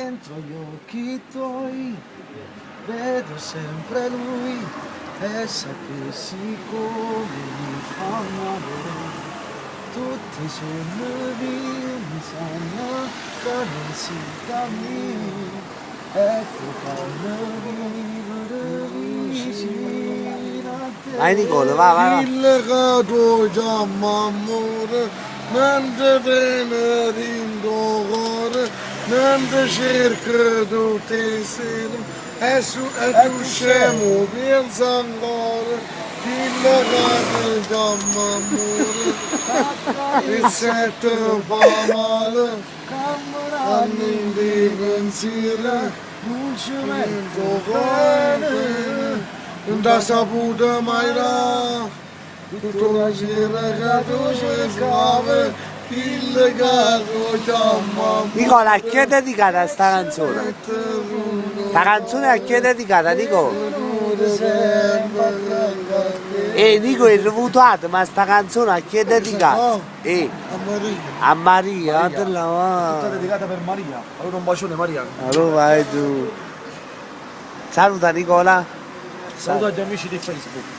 dentro gli occhi tuoi vedo sempre lui e sa che siccome mi fa male tutti i suoi nervi mi sanno che non si cammina e tu fanno vivere vicino a te. Vai Nicola, va. Il legato già m'amore, non ti viene cuore, non ti cerco tutti i sera, e tu scemo pensa ancora. Il legato già m'amore, e se ti fa male, anni di pensiero, non ci metto bene, non ti saputo mai dare, tutto la sera che tu cercavi, il legato già m'amore. Nicola, a chi è dedicata sta canzone? Sta canzone a chi è dedicata, Nico? Nico è rivuotato, ma sta canzone a chi è dedicata? A Maria. A Maria, te la Tutta va. dedicata per Maria. Allora un bacione Maria. Allora vai tu. Saluta Nicola. Saluta gli amici di Facebook.